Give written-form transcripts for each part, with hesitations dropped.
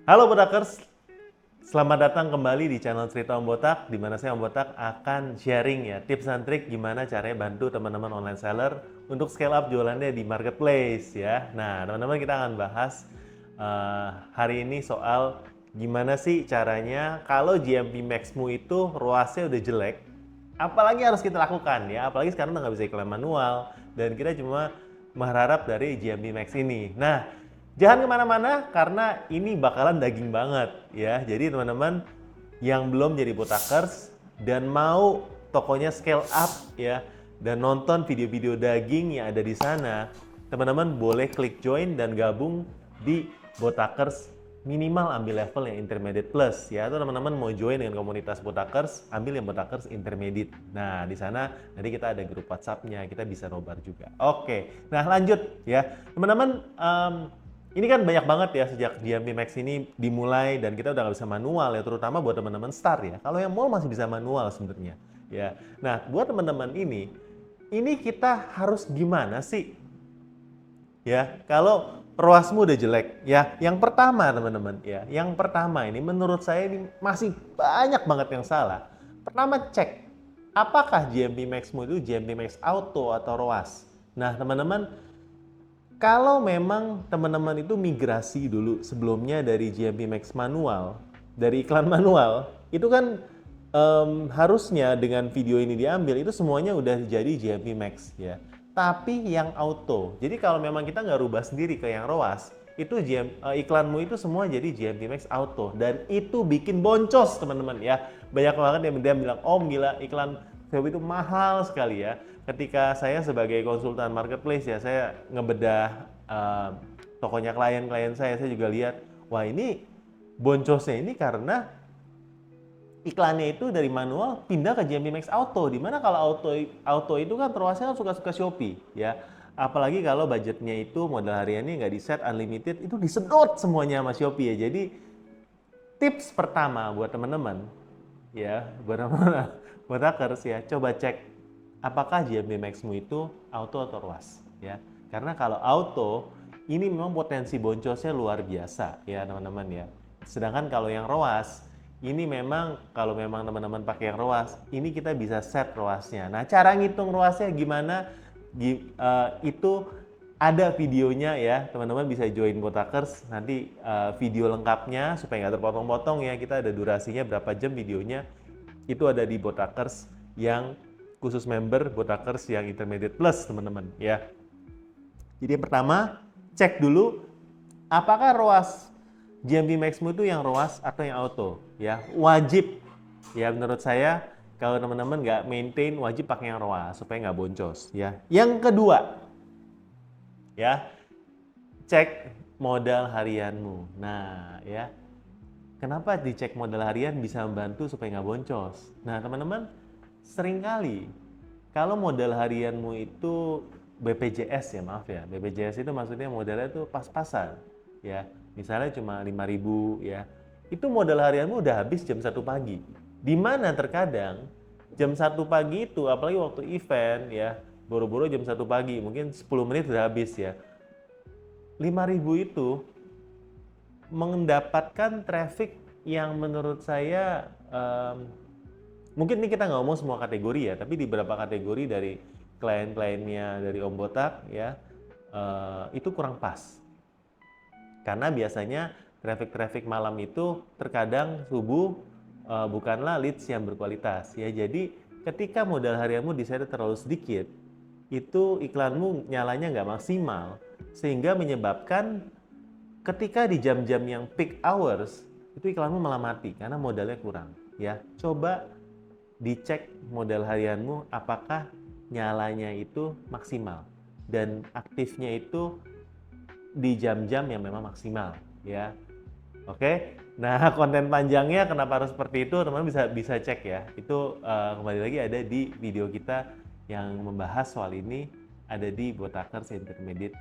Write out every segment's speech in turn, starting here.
Halo Botakers, selamat datang kembali di channel Cerita Om Botak, di mana saya Om Botak akan sharing ya tips dan trik gimana caranya bantu teman-teman online seller untuk scale up jualannya di marketplace ya. Nah teman-teman kita akan bahas hari ini soal gimana sih caranya kalau GMP Maxmu itu ruasnya udah jelek, apalagi harus kita lakukan ya, apalagi sekarang udah nggak bisa iklan manual dan kita cuma mengharap dari GMP Max ini. Nah, jangan kemana-mana karena ini bakalan daging banget ya. Jadi teman-teman yang belum jadi botakers dan mau tokonya scale up ya dan nonton video-video daging yang ada di sana, teman-teman boleh klik join dan gabung di botakers, minimal ambil level yang intermediate plus ya. Atau teman-teman mau join dengan komunitas botakers, ambil yang botakers intermediate. Nah, di sana nanti kita ada grup WhatsApp-nya, kita bisa nobar juga. Oke, nah lanjut ya. Teman-teman, ini kan banyak banget ya sejak GMP Max ini dimulai dan kita udah nggak bisa manual ya, terutama buat teman-teman start ya. Kalau yang mau masih bisa manual sebenarnya ya. Nah, buat teman-teman ini kita harus gimana sih ya kalau ROAS-mu udah jelek ya? Yang pertama teman-teman ya, yang pertama ini menurut saya ini masih banyak banget yang salah. Pertama cek apakah GMP Max-mu itu GMP Max Auto atau ROAS. Nah teman-teman, kalau memang teman-teman itu migrasi dulu sebelumnya dari GMP Max manual, dari iklan manual, itu kan harusnya dengan video ini diambil itu semuanya udah jadi GMP Max ya. Tapi yang auto, jadi kalau memang kita nggak rubah sendiri ke yang ROAS, itu iklanmu itu semua jadi GMP Max auto dan itu bikin boncos teman-teman ya. Banyak banget yang dia bilang, Om gila iklan Shopee itu mahal sekali ya. Ketika saya sebagai konsultan marketplace ya, saya ngebedah tokonya klien-klien saya juga lihat, wah ini boncosnya ini karena iklannya itu dari manual pindah ke GMP Max Auto. Dimana kalau auto itu kan terwasnya kan suka-suka Shopee ya. Apalagi kalau budgetnya itu modal hariannya nggak di set unlimited, itu disedot semuanya sama Shopee ya. Jadi tips pertama buat teman-teman ya, buat teman-teman buat hackers ya, coba cek apakah GMP Max-mu itu auto atau ROAS ya. Karena kalau auto ini memang potensi boncosnya luar biasa ya teman-teman ya. Sedangkan kalau yang ROAS ini memang kalau memang teman-teman pakai yang ROAS, ini kita bisa set ROAS-nya. Nah, cara ngitung ROAS-nya gimana? Itu ada videonya ya, teman-teman bisa join Botakers, nanti video lengkapnya supaya nggak terpotong-potong ya, kita ada durasinya berapa jam videonya, itu ada di Botakers yang khusus member, Botakers yang intermediate plus teman-teman ya. Jadi yang pertama, cek dulu apakah ROAS GMP Maxmu itu yang ROAS atau yang auto ya. Wajib ya menurut saya kalau teman-teman nggak maintain wajib pakai yang ROAS supaya nggak boncos ya. Yang kedua ya, cek modal harianmu. Nah ya, kenapa dicek modal harian bisa membantu supaya nggak boncos? Nah teman-teman, seringkali kalau modal harianmu itu BPJS ya, maaf ya, BPJS itu maksudnya modalnya itu pas-pasan ya, misalnya cuma 5.000 ya, itu modal harianmu udah habis jam 1 pagi. Dimana terkadang jam 1 pagi itu, apalagi waktu event ya, boro-boro jam 1 pagi, mungkin 10 menit udah habis ya. 5.000 itu mendapatkan traffic yang menurut saya mungkin ini kita nggak ngomong semua kategori ya, tapi di beberapa kategori dari klien-kliennya dari Om Botak ya, itu kurang pas. Karena biasanya traffic malam itu terkadang subuh bukanlah leads yang berkualitas ya. Jadi ketika modal harianmu di set terlalu sedikit, itu iklanmu nyalanya nggak maksimal sehingga menyebabkan ketika di jam-jam yang peak hours itu iklanmu malah mati karena modalnya kurang ya. Coba dicek modal harianmu apakah nyalanya itu maksimal dan aktifnya itu di jam-jam yang memang maksimal ya. Oke. Nah, konten panjangnya kenapa harus seperti itu, teman-teman bisa cek ya. Itu kembali lagi ada di video kita yang membahas soal ini, ada di Botakers Intermediate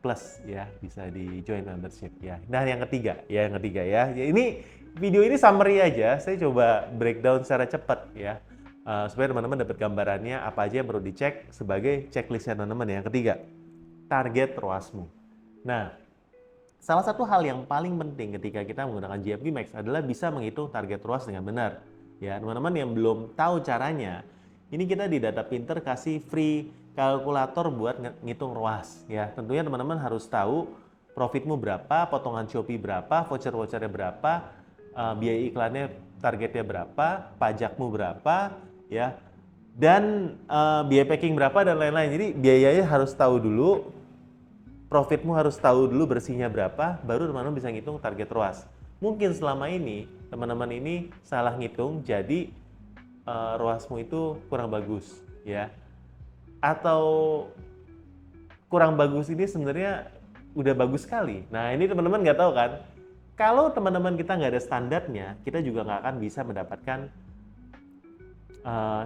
Plus ya, bisa di join membership ya. Nah, yang ketiga ya. Ini video ini summary aja, saya coba breakdown secara cepat ya. Supaya teman-teman dapat gambarannya apa aja yang perlu dicek sebagai checklistnya teman-teman. Yang ketiga, target ROASmu. Nah, Salah satu hal yang paling penting ketika kita menggunakan JFD Max adalah bisa menghitung target ROAS dengan benar. Ya, teman-teman yang belum tahu caranya, ini kita di Data Pinter kasih free kalkulator buat ngitung ROAS. Ya, tentunya teman-teman harus tahu profitmu berapa, potongan Shopee berapa, voucher-vouchernya berapa, biaya iklannya targetnya berapa, pajakmu berapa, ya, dan biaya packing berapa dan lain-lain. Jadi biayanya harus tahu dulu, profitmu harus tahu dulu bersihnya berapa, baru teman-teman bisa ngitung target ROAS. Mungkin selama ini teman-teman ini salah ngitung, jadi ROASmu itu kurang bagus, ya. Atau kurang bagus ini sebenarnya udah bagus sekali. Nah ini teman-teman nggak tahu kan? Kalau teman-teman kita nggak ada standarnya, kita juga nggak akan bisa mendapatkan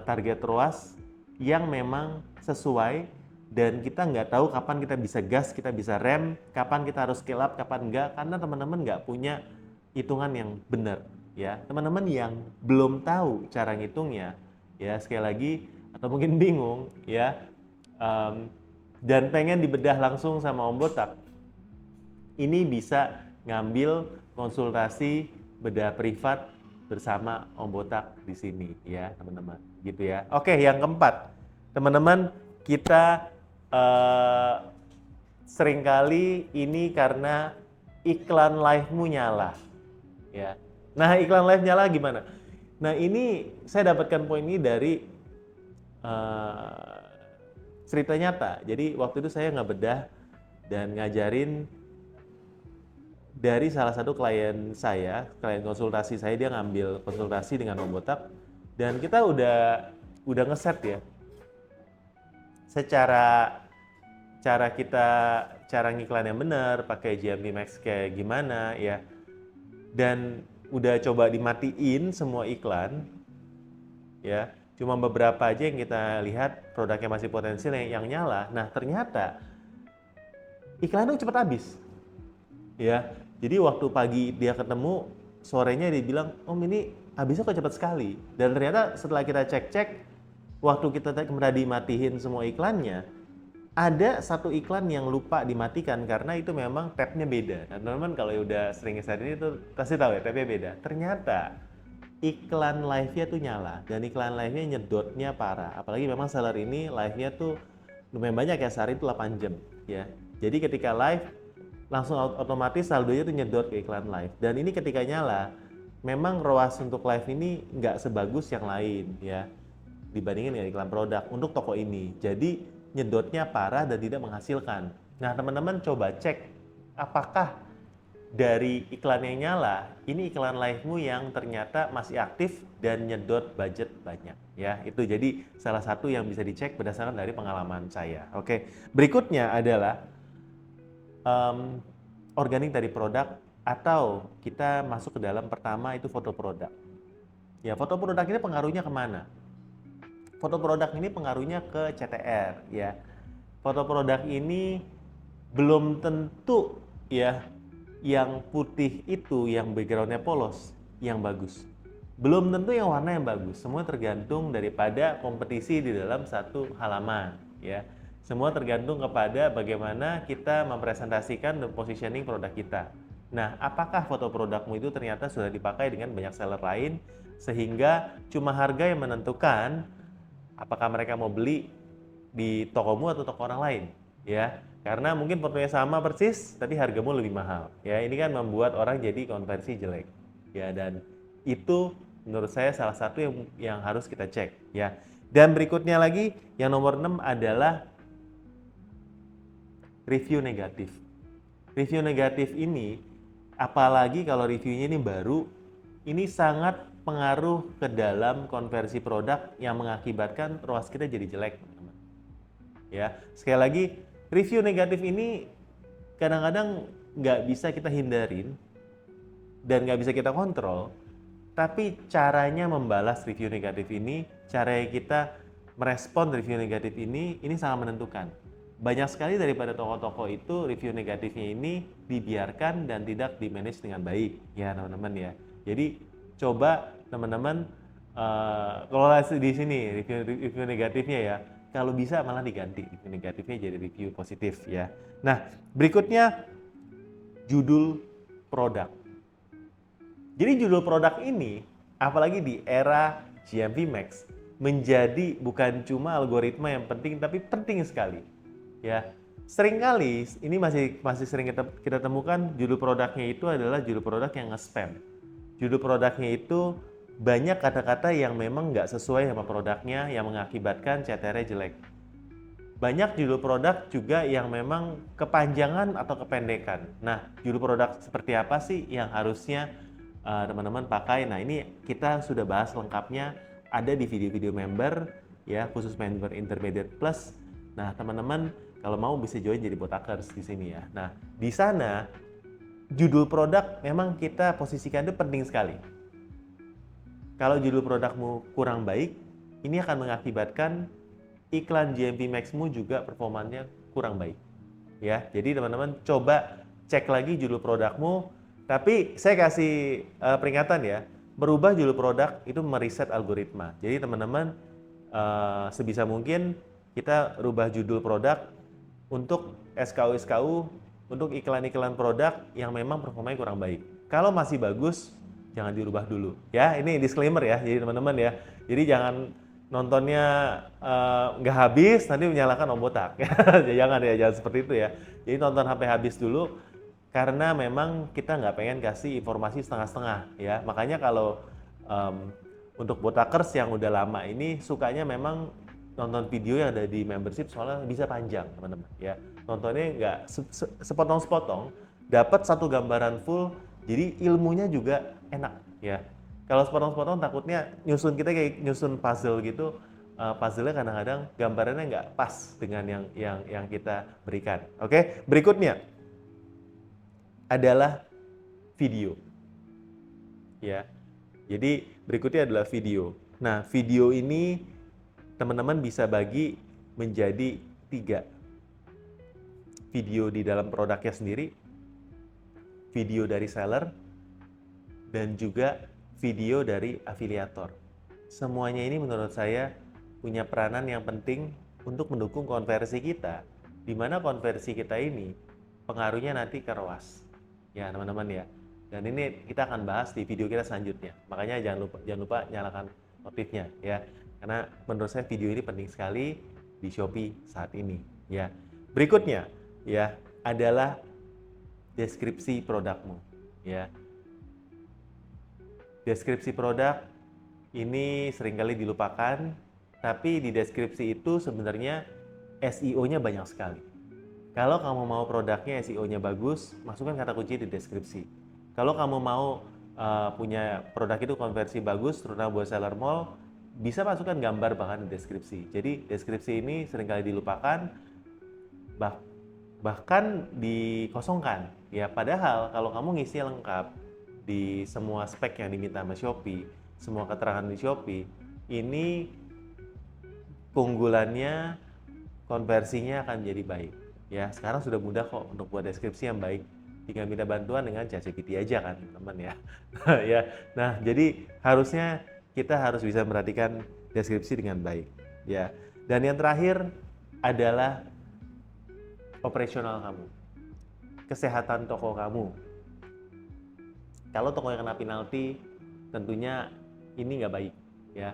target ROAS yang memang sesuai, dan kita nggak tahu kapan kita bisa gas, kita bisa rem, kapan kita harus scale up, kapan enggak, karena teman-teman nggak punya hitungan yang benar. Ya, teman-teman yang belum tahu cara ngitungnya, ya sekali lagi, atau mungkin bingung, ya, dan pengen dibedah langsung sama Om Botak, ini bisa ngambil konsultasi bedah privat bersama Om Botak di sini, ya teman-teman, gitu ya. Oke, yang keempat, teman-teman, kita seringkali ini karena iklan live-mu nyala, ya. Nah, iklan live nyala gimana? Nah, ini saya dapatkan poin ini dari cerita nyata. Jadi waktu itu saya ngebedah dan ngajarin dari salah satu klien saya, klien konsultasi saya, dia ngambil konsultasi dengan Om Botak, dan kita udah ngeset ya, secara cara ngiklan yang benar, pakai GMP Max kayak gimana ya, dan udah coba dimatiin semua iklan ya, cuma beberapa aja yang kita lihat produknya masih potensial yang nyala. Nah ternyata iklan itu cepat habis ya, jadi waktu pagi dia ketemu, sorenya dia bilang, Om ini habisnya kok cepat sekali. Dan ternyata setelah kita cek-cek, waktu kita kemudian dimatiin semua iklannya, ada satu iklan yang lupa dimatikan karena itu memang tabnya beda. Nah teman-teman kalau udah sering ngeset ini tuh pasti tahu ya, tabnya beda. Ternyata iklan live-nya tuh nyala, dan iklan live-nya nyedotnya parah. Apalagi memang seller ini live-nya tuh lumayan banyak ya, sehari itu 8 jam ya. Jadi ketika live langsung otomatis saldonya tuh nyedot ke iklan live. Dan ini ketika nyala, memang ROAS untuk live ini nggak sebagus yang lain ya, dibandingin dengan iklan produk untuk toko ini. Jadi nyedotnya parah dan tidak menghasilkan. Nah teman-teman coba cek apakah dari iklan yang nyala, ini iklan live-mu yang ternyata masih aktif dan nyedot budget banyak ya. Itu jadi salah satu yang bisa dicek berdasarkan dari pengalaman saya. Oke, berikutnya adalah organik dari produk, atau kita masuk ke dalam pertama itu foto produk. Ya, foto produk ini pengaruhnya kemana? Foto produk ini pengaruhnya ke CTR ya. Foto produk ini belum tentu ya yang putih itu yang backgroundnya polos yang bagus. Belum tentu yang warna yang bagus. Semua tergantung daripada kompetisi di dalam satu halaman ya. Semua tergantung kepada bagaimana kita mempresentasikan dan positioning produk kita. Nah, apakah foto produkmu itu ternyata sudah dipakai dengan banyak seller lain sehingga cuma harga yang menentukan apakah mereka mau beli di tokomu atau toko orang lain ya, karena mungkin fotonya sama persis tapi hargamu lebih mahal ya. Ini kan membuat orang jadi konversi jelek ya, dan itu menurut saya salah satu yang harus kita cek ya. Dan berikutnya lagi yang nomor 6 adalah review negatif. Review negatif ini, apalagi kalau reviewnya ini baru, ini sangat pengaruh ke dalam konversi produk yang mengakibatkan ROAS kita jadi jelek, teman-teman. Ya, sekali lagi, review negatif ini kadang-kadang nggak bisa kita hindarin dan nggak bisa kita kontrol, tapi caranya membalas review negatif ini, caranya kita merespon review negatif ini sangat menentukan. Banyak sekali daripada toko-toko itu review negatifnya ini dibiarkan dan tidak di-manage dengan baik, ya teman-teman ya. Jadi coba teman-teman kalau di sini review negatifnya ya, kalau bisa malah diganti review negatifnya jadi review positif ya. Nah berikutnya judul produk. Jadi judul produk ini, apalagi di era GMV Max, menjadi bukan cuma algoritma yang penting, tapi penting sekali. Ya, seringkali ini masih sering kita temukan judul produknya itu adalah judul produk yang nge-spam. Judul produknya itu banyak kata-kata yang memang nggak sesuai sama produknya, yang mengakibatkan CTR-nya jelek. Banyak judul produk juga yang memang kepanjangan atau kependekan. Nah, judul produk seperti apa sih yang harusnya teman-teman pakai? Nah, ini kita sudah bahas lengkapnya, ada di video-video member, ya, khusus member Intermediate Plus. Nah, teman-teman kalau mau bisa join jadi botakers di sini ya. Nah, di sana judul produk memang kita posisikan itu penting sekali. Kalau judul produkmu kurang baik, ini akan mengakibatkan iklan GMV Max-mu juga performanya kurang baik. Ya, jadi teman-teman coba cek lagi judul produkmu. Tapi saya kasih peringatan ya, merubah judul produk itu mereset algoritma. Jadi teman-teman sebisa mungkin kita rubah judul produk untuk SKU untuk iklan-iklan produk yang memang performanya kurang baik. Kalau masih bagus, jangan dirubah dulu. Ya, ini disclaimer ya, jadi teman-teman ya. Jadi jangan nontonnya nggak habis, nanti menyalahkan Om Botak. Jangan ya, jangan seperti itu ya. Jadi tonton sampai habis dulu, karena memang kita nggak pengen kasih informasi setengah-setengah ya. Makanya kalau untuk Botakers yang udah lama ini sukanya memang nonton video yang ada di membership, soalnya bisa panjang teman-teman ya. Nontonnya nggak sepotong-sepotong, dapat satu gambaran full, jadi ilmunya juga enak ya. Kalau sepotong-sepotong takutnya nyusun, kita kayak nyusun puzzle gitu, puzzle-nya kadang-kadang gambarannya nggak pas dengan yang kita berikan. Oke, berikutnya adalah video. Ya, jadi berikutnya adalah video. Nah, video ini teman-teman bisa bagi menjadi 3. Video di dalam produknya sendiri, video dari seller, dan juga video dari afiliator. Semuanya ini menurut saya punya peranan yang penting untuk mendukung konversi kita, di mana konversi kita ini pengaruhnya nanti ke ROAS. Ya teman-teman ya. Dan ini kita akan bahas di video kita selanjutnya. Makanya jangan lupa nyalakan notifnya ya. Karena menurut saya video ini penting sekali di Shopee saat ini ya. Berikutnya ya adalah deskripsi produkmu ya. Deskripsi produk ini seringkali dilupakan, tapi di deskripsi itu sebenarnya SEO-nya banyak sekali. Kalau kamu mau produknya SEO-nya bagus, masukkan kata kunci di deskripsi. Kalau kamu mau punya produk itu konversi bagus, terutama buat seller mall, bisa masukkan gambar bahkan di deskripsi. Jadi deskripsi ini seringkali dilupakan, bahkan dikosongkan. Ya, padahal kalau kamu ngisi lengkap di semua spek yang diminta sama Shopee, semua keterangan di Shopee, ini keunggulannya konversinya akan jadi baik. Ya, sekarang sudah mudah kok untuk buat deskripsi yang baik. Tinggal minta bantuan dengan ChatGPT aja kan, teman-teman ya. Ya. Nah, jadi harusnya kita harus bisa memperhatikan deskripsi dengan baik, ya. Dan yang terakhir adalah operasional kamu. Kesehatan toko kamu. Kalau toko yang kena penalti, tentunya ini nggak baik, ya.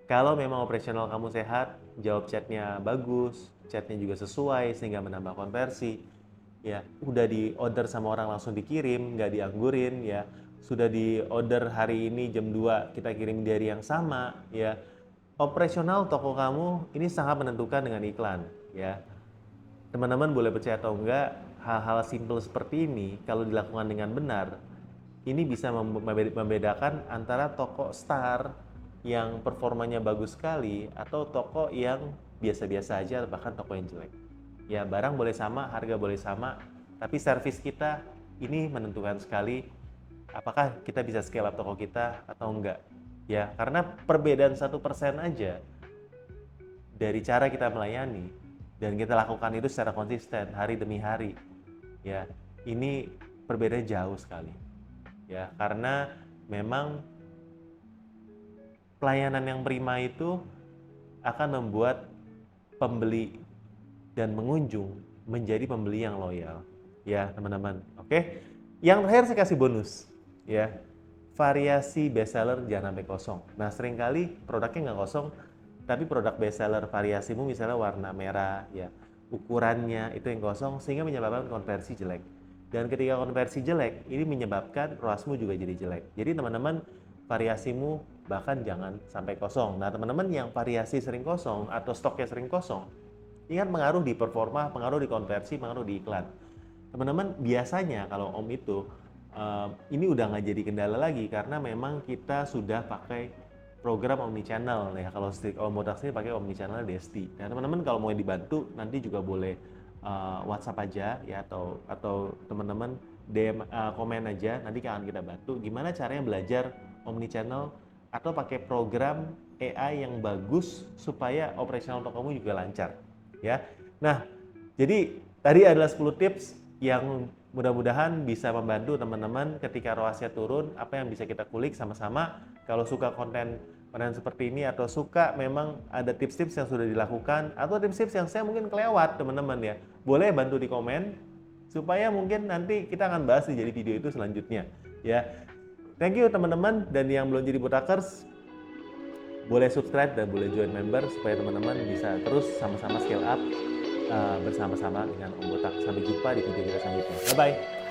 Kalau memang operasional kamu sehat, jawab chatnya bagus, chatnya juga sesuai sehingga menambah konversi, ya. Udah di order sama orang langsung dikirim, nggak dianggurin, ya. Sudah di order hari ini jam 2 kita kirim di hari yang sama, ya. Operasional toko kamu ini sangat menentukan dengan iklan, ya. Teman-teman boleh percaya atau enggak, hal-hal simple seperti ini kalau dilakukan dengan benar, ini bisa membedakan antara toko star yang performanya bagus sekali atau toko yang biasa-biasa aja, bahkan toko yang jelek. Ya, barang boleh sama, harga boleh sama, tapi servis kita ini menentukan sekali apakah kita bisa scale up toko kita atau enggak. Ya, karena perbedaan 1% aja dari cara kita melayani dan kita lakukan itu secara konsisten hari demi hari. Ya, ini perbedaannya jauh sekali. Ya, karena memang pelayanan yang prima itu akan membuat pembeli dan pengunjung menjadi pembeli yang loyal, ya teman-teman. Oke, Yang terakhir saya kasih bonus, ya. Variasi bestseller jangan sampai kosong. Nah, seringkali produknya nggak kosong, tapi produk bestseller variasimu misalnya warna merah, ya, ukurannya itu yang kosong, sehingga menyebabkan konversi jelek. Dan ketika konversi jelek, ini menyebabkan ROAS-mu juga jadi jelek. Jadi teman-teman, variasimu bahkan jangan sampai kosong. Nah, teman-teman yang variasi sering kosong atau stoknya sering kosong, ingat pengaruh di performa, pengaruh di konversi, pengaruh di iklan. Teman-teman, biasanya kalau Om itu ini udah nggak jadi kendala lagi karena memang kita sudah pakai program omnichannel ya. Kalau Om Botak sendiri pakai omnichannel Desti. Nah, teman-teman kalau mau dibantu nanti juga boleh WhatsApp aja ya, atau teman-teman DM, komen aja, nanti akan kita bantu gimana caranya belajar omnichannel atau pakai program AI yang bagus supaya operasional tokomu juga lancar ya. Nah, jadi tadi adalah 10 tips yang mudah-mudahan bisa membantu teman-teman ketika ROAS-nya turun, apa yang bisa kita kulik sama-sama. Kalau suka konten seperti ini atau suka memang ada tips-tips yang sudah dilakukan atau tips-tips yang saya mungkin kelewat teman-teman ya, boleh bantu di komen supaya mungkin nanti kita akan bahas di jadi video itu selanjutnya ya. Thank you teman-teman, dan yang belum jadi Botakers boleh subscribe dan boleh join member supaya teman-teman bisa terus sama-sama scale up bersama-sama dengan Om Botak. Sampai jumpa di video kita selanjutnya. Bye-bye.